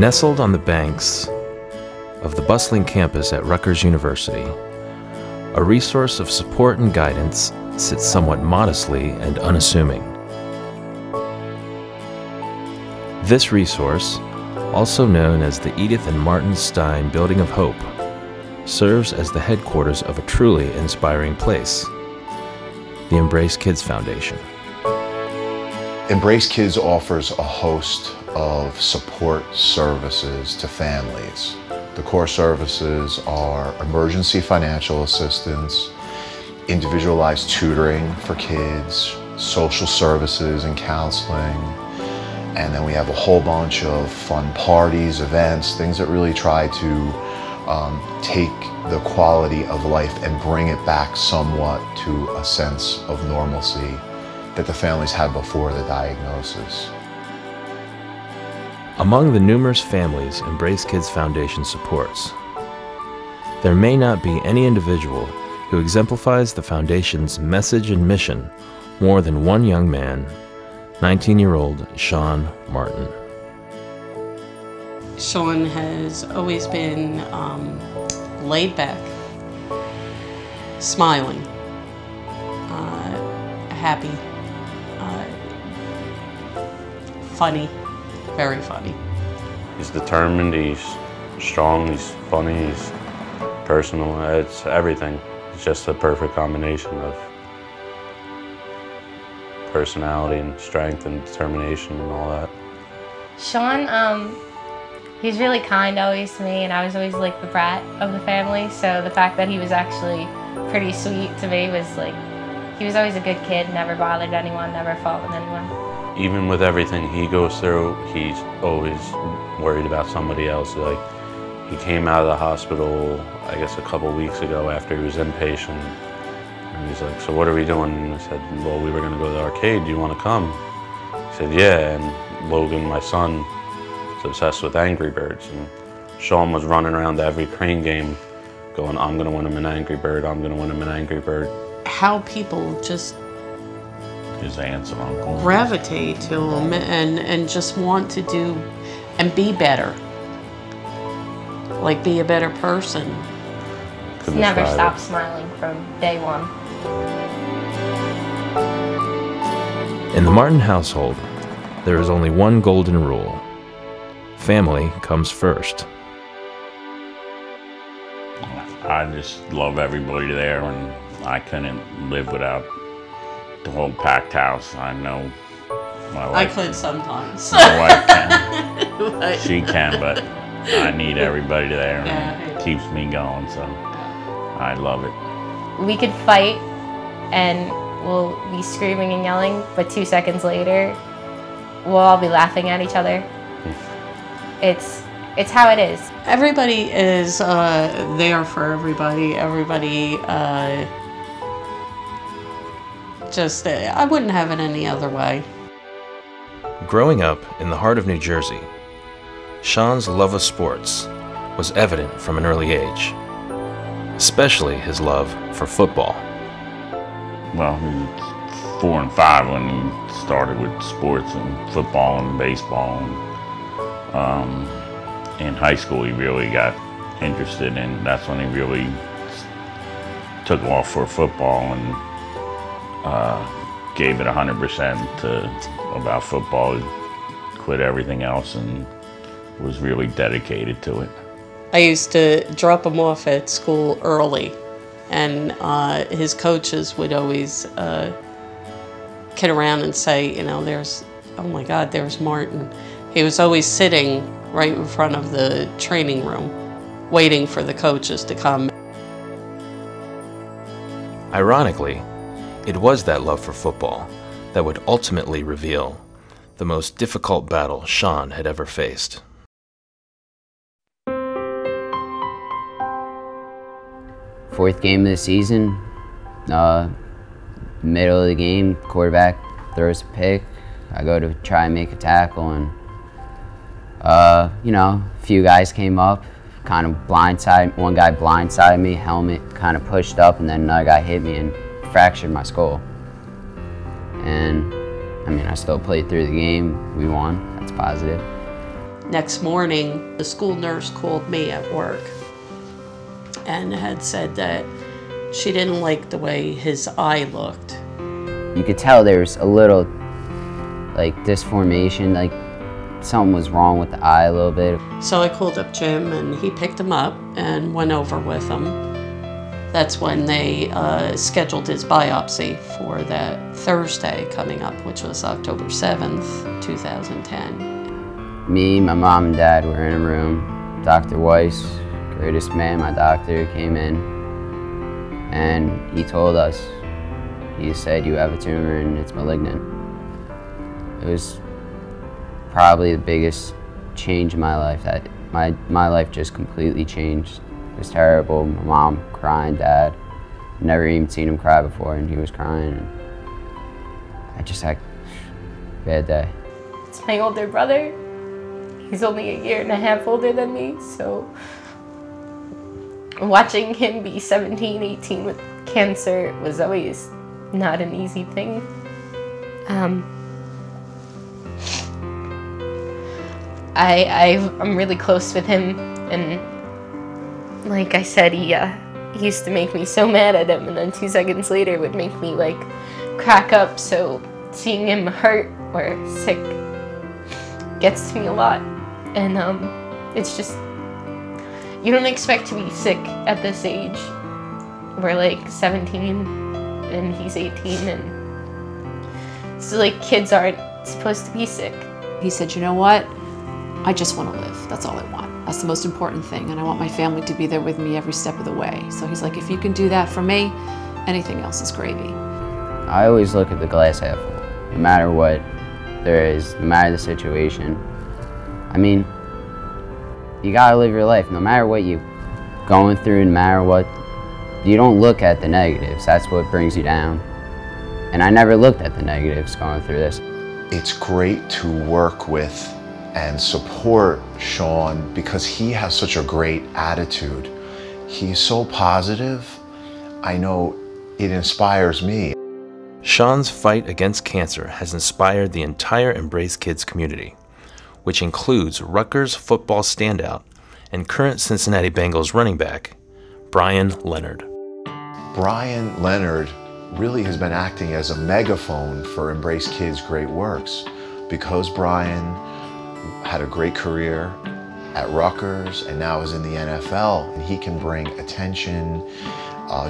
Nestled on the banks of the bustling campus at Rutgers University, a resource of support and guidance sits somewhat modestly and unassuming. This resource, also known as the Edith and Martin Stein Building of Hope, serves as the headquarters of a truly inspiring place, the Embrace Kids Foundation. Embrace Kids offers a host of support services to families. The core services are emergency financial assistance, individualized tutoring for kids, social services and counseling, and then we have a whole bunch of fun parties, events, things that really try to take the quality of life and bring it back somewhat to a sense of normalcy that the families had before the diagnosis. Among the numerous families Embrace Kids Foundation supports, there may not be any individual who exemplifies the Foundation's message and mission more than one young man, 19-year-old Sean Martin. Sean has always been laid back, smiling, happy, funny, very funny. He's determined, he's strong, he's funny, he's personal, it's everything. It's just a perfect combination of personality and strength and determination and all that. Sean, he's really kind always to me, and I was always like the brat of the family, so the fact that he was actually pretty sweet to me was like, he was always a good kid, never bothered anyone, never fought with anyone. Even with everything he goes through, he's always worried about somebody else. Like, he came out of the hospital, I guess a couple weeks ago after he was inpatient, and he's like, so what are we doing? And I said, well, we were gonna go to the arcade, do you wanna come? He said, yeah, and Logan, my son, is obsessed with Angry Birds, and Sean was running around to every Crane game going, I'm gonna win him an Angry Bird, I'm gonna win him an Angry Bird. How people just his aunts and uncles gravitate to him and just want to do and be better, like be a better person. Couldn't Never describe stopped it. smiling from day one. In the Martin household, there is only one golden rule: family comes first. I just love everybody there, and I couldn't live without the whole packed house. I know my wife. I could sometimes. My wife can. But- She can, but I need everybody there, and Yeah. it keeps me going, so I love it. We could fight and we'll be screaming and yelling, but 2 seconds later, we'll all be laughing at each other. It's how it is. Everybody is there for everybody. Everybody just, I wouldn't have it any other way. Growing up in the heart of New Jersey, Sean's love of sports was evident from an early age, especially his love for football. Well, he was 4 and 5 when he started with sports and football and baseball. And, in high school, he really got interested, and that's when he really took off for football and gave it 100% about football. He quit everything else and was really dedicated to it. I used to drop him off at school early, and his coaches would always kid around and say, you know, oh my God, there's Martin. He was always sitting right in front of the training room, waiting for the coaches to come. Ironically, it was that love for football that would ultimately reveal the most difficult battle Sean had ever faced. Fourth game of the season, middle of the game, quarterback throws a pick. I go to try and make a tackle, and you know, a few guys came up, kind of blindsided. One guy blindsided me, helmet kind of pushed up, and then another guy hit me and fractured my skull. And I mean, I still played through the game. We won. That's positive. next morning, the school nurse called me at work and had said that she didn't like the way his eye looked. You could tell there was a little like disformation, like something was wrong with the eye a little bit. So I called up Jim and he picked him up and went over with him. That's when they scheduled his biopsy for that Thursday coming up, which was October 7th, 2010. Me, my mom and dad were in a room. Dr. Weiss, greatest man, my doctor, came in and he told us, he said, you have a tumor and it's malignant. It was probably the biggest change in my life. That my life just completely changed. It was terrible. My mom crying, dad. Never even seen him cry before, and he was crying. And I just had a bad day. It's my older brother. He's only 1.5 years older than me, so watching him be 17, 18 with cancer was always not an easy thing. I'm really close with him, and like I said, he used to make me so mad at him, and then 2 seconds later would make me like crack up. So seeing him hurt or sick gets to me a lot, and it's just, you don't expect to be sick at this age. We're like 17 and he's 18, and so like kids aren't supposed to be sick. He said, you know what? I just want to live. That's all I want. That's the most important thing, and I want my family to be there with me every step of the way. So he's like, if you can do that for me, anything else is gravy. I always look at the glass half full, no matter what there is, no matter the situation. I mean, you gotta live your life, no matter what you're going through, no matter what. You don't look at the negatives. That's what brings you down. And I never looked at the negatives going through this. It's great to work with and support Sean because he has such a great attitude. He's so positive. I know it inspires me. Sean's fight against cancer has inspired the entire Embrace Kids community, which includes Rutgers football standout and current Cincinnati Bengals running back, Brian Leonard. Brian Leonard really has been acting as a megaphone for Embrace Kids' great works because Brian had a great career at Rutgers and now is in the NFL, and he can bring attention,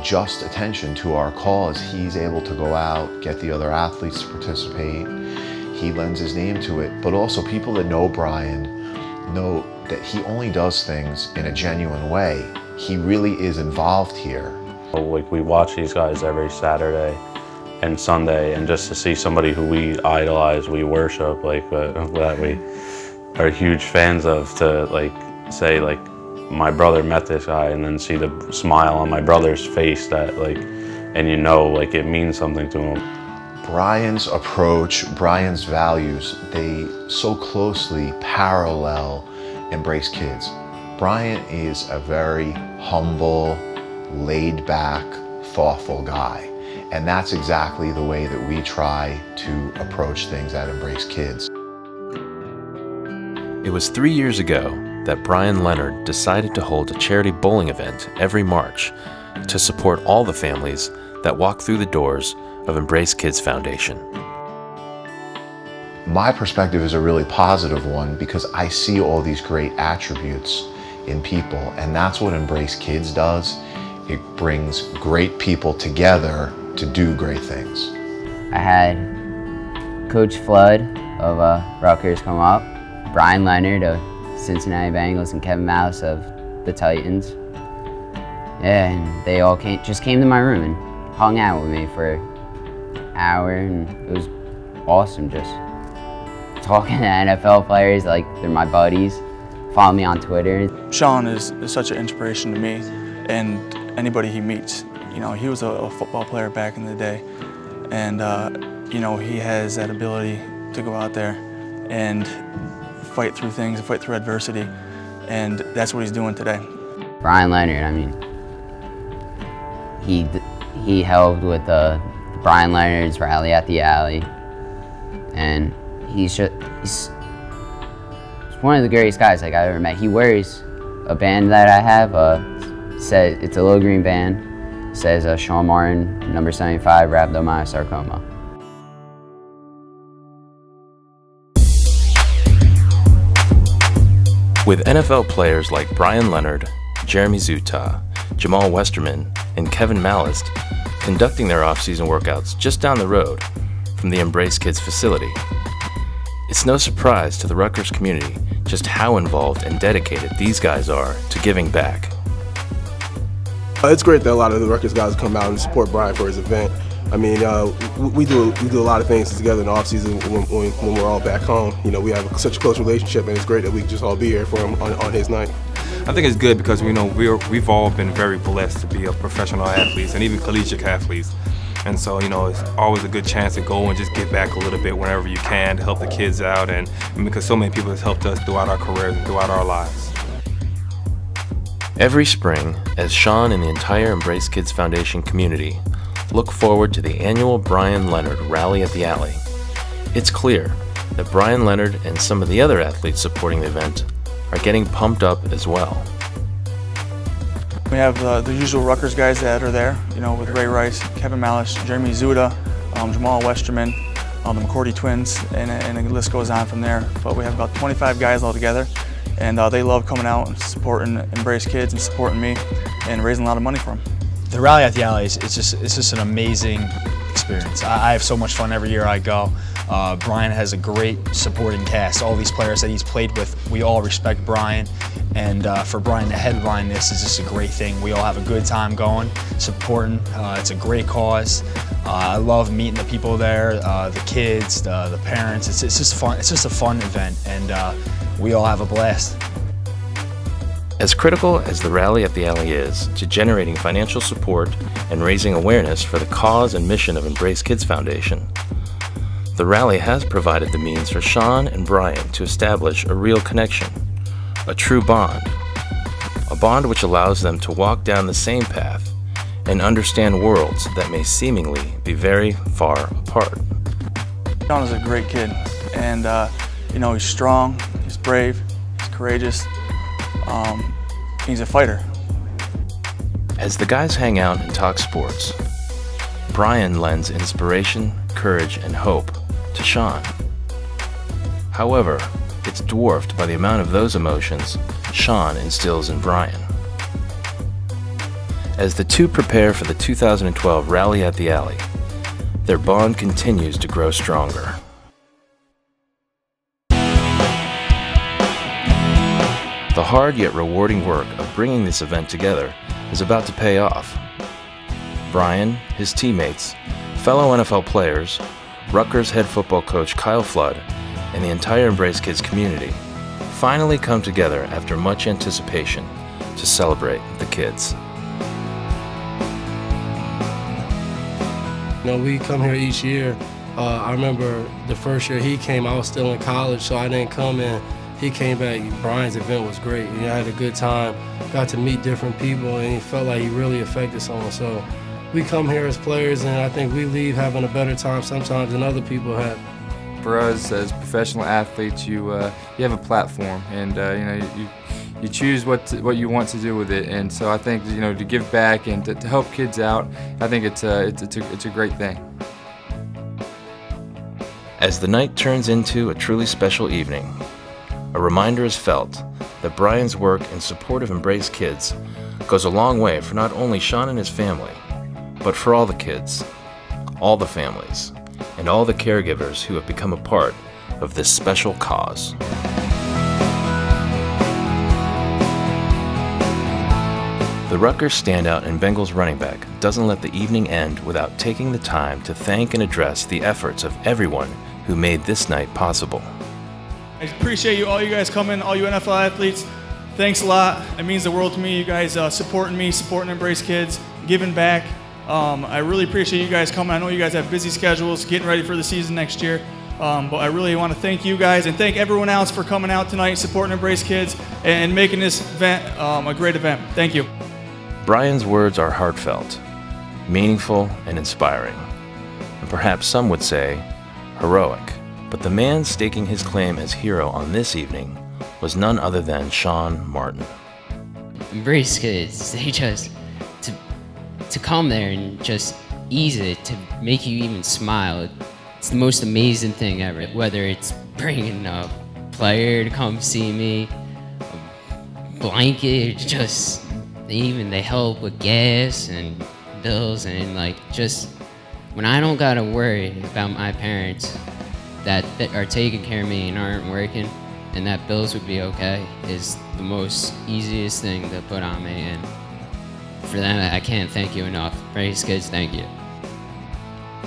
just attention to our cause. He's able to go out, get the other athletes to participate. He lends his name to it, but also people that know Brian know that he only does things in a genuine way. He really is involved here. Like, we watch these guys every Saturday and Sunday, and just to see somebody who we idolize, we worship, like that we are huge fans of, to like say like my brother met this guy, and then see the smile on my brother's face, that like, and you know, like it means something to him. Brian's approach, Brian's values, they so closely parallel Embrace Kids. Brian is a very humble, laid-back, thoughtful guy. And that's exactly the way that we try to approach things at Embrace Kids. It was 3 years ago that Brian Leonard decided to hold a charity bowling event every March to support all the families that walk through the doors of Embrace Kids Foundation. My perspective is a really positive one because I see all these great attributes in people, and that's what Embrace Kids does. It brings great people together to do great things. I had Coach Flood of Rutgers come up, Brian Leonard of Cincinnati Bengals, and Kevin Malice of the Titans. Yeah, and they all just came to my room and hung out with me for an hour, and it was awesome just talking to NFL players like they're my buddies. Follow me on Twitter. Sean is such an inspiration to me and anybody he meets. You know, he was a football player back in the day, and you know, he has that ability to go out there and fight through things, fight through adversity, and that's what he's doing today. Brian Leonard, I mean, he helped with Brian Leonard's Rally at the Alley, and he's one of the greatest guys like I ever met. He wears a band that I have. Says it's a little green band. It says Sean Martin, number 75, rhabdomyosarcoma. With NFL players like Brian Leonard, Jeremy Zuttah, Jamal Westerman, and Kevin Mallist conducting their off-season workouts just down the road from the Embrace Kids facility, it's no surprise to the Rutgers community just how involved and dedicated these guys are to giving back. It's great that a lot of the Rutgers guys come out and support Brian for his event. I mean, we do a lot of things together in the off season when we're all back home. You know, we have such a close relationship, and it's great that we can just all be here for him on his night. I think it's good because we've all been very blessed to be professional athletes and even collegiate athletes. And so, you know, it's always a good chance to go and just give back a little bit whenever you can to help the kids out, and because so many people have helped us throughout our careers and throughout our lives. Every spring, as Sean and the entire Embrace Kids Foundation community look forward to the annual Brian Leonard Rally at the Alley, it's clear that Brian Leonard and some of the other athletes supporting the event are getting pumped up as well. We have the usual Rutgers guys that are there, you know, with Ray Rice, Kevin Mallist, Jeremy Zuttah, Jamal Westerman, the McCourty twins, and the list goes on from there. But we have about 25 guys all together, and they love coming out and supporting Embrace Kids and supporting me and raising a lot of money for them. The Rally at the Alley is just an amazing experience. I have so much fun every year I go. Brian has a great supporting cast. All these players that he's played with, we all respect Brian. And for Brian to headline this is just a great thing. We all have a good time going, supporting. It's a great cause. I love meeting the people there, the kids, the parents. It's just fun. It's just a fun event, and we all have a blast. As critical as the Rally at the Alley is to generating financial support and raising awareness for the cause and mission of Embrace Kids Foundation, the rally has provided the means for Sean and Brian to establish a real connection, a true bond, a bond which allows them to walk down the same path and understand worlds that may seemingly be very far apart. Sean is a great kid, and you know, he's strong, he's brave, he's courageous, he's a fighter. As the guys hang out and talk sports, Brian lends inspiration, courage, and hope to Sean. However, it's dwarfed by the amount of those emotions Sean instills in Brian. As the two prepare for the 2012 Rally at the Alley, their bond continues to grow stronger. The hard yet rewarding work of bringing this event together is about to pay off. Brian, his teammates, fellow NFL players, Rutgers head football coach Kyle Flood, and the entire Embrace Kids community finally come together after much anticipation to celebrate the kids. You know, we come here each year. I remember the first year he came, I was still in college, so I didn't come in. He came back. Brian's event was great. I had a good time, got to meet different people, and he felt like he really affected someone. So we come here as players, and I think we leave having a better time sometimes than other people have. For us as professional athletes, you have a platform, and you know, you choose what you want to do with it. And so I think, you know, to give back and to help kids out, I think it's a great thing. As the night turns into a truly special evening, a reminder is felt that Brian's work in support of Embrace Kids goes a long way for not only Sean and his family, but for all the kids, all the families, and all the caregivers who have become a part of this special cause. The Rutgers standout and Bengals running back doesn't let the evening end without taking the time to thank and address the efforts of everyone who made this night possible. I appreciate all you guys coming, all you NFL athletes. Thanks a lot. It means the world to me. You guys supporting me, supporting Embrace Kids, giving back. I really appreciate you guys coming. I know you guys have busy schedules, getting ready for the season next year. But I really want to thank you guys and thank everyone else for coming out tonight, supporting Embrace Kids, and making this event a great event. Thank you. Brian's words are heartfelt, meaningful, and inspiring, and perhaps some would say heroic. But the man staking his claim as hero on this evening was none other than Sean Martin. Embrace kids, they just, to come there and just ease it, to make you even smile, it's the most amazing thing ever. Whether it's bringing a player to come see me, a blanket, just they help with gas and bills, and like just when I don't gotta worry about my parents that are taking care of me and aren't working, and that bills would be okay, is the most easiest thing to put on me. And for that, I can't thank you enough. Praise kids, thank you.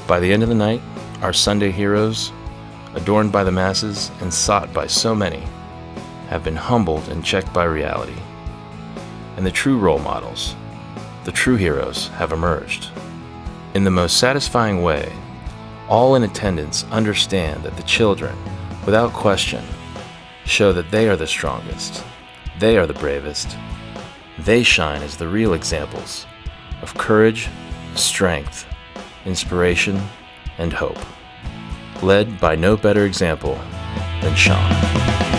By the end of the night, our Sunday heroes, adorned by the masses and sought by so many, have been humbled and checked by reality. And the true role models, the true heroes, have emerged. In the most satisfying way, all in attendance understand that the children, without question, show that they are the strongest, they are the bravest, they shine as the real examples of courage, strength, inspiration, and hope, led by no better example than Sean.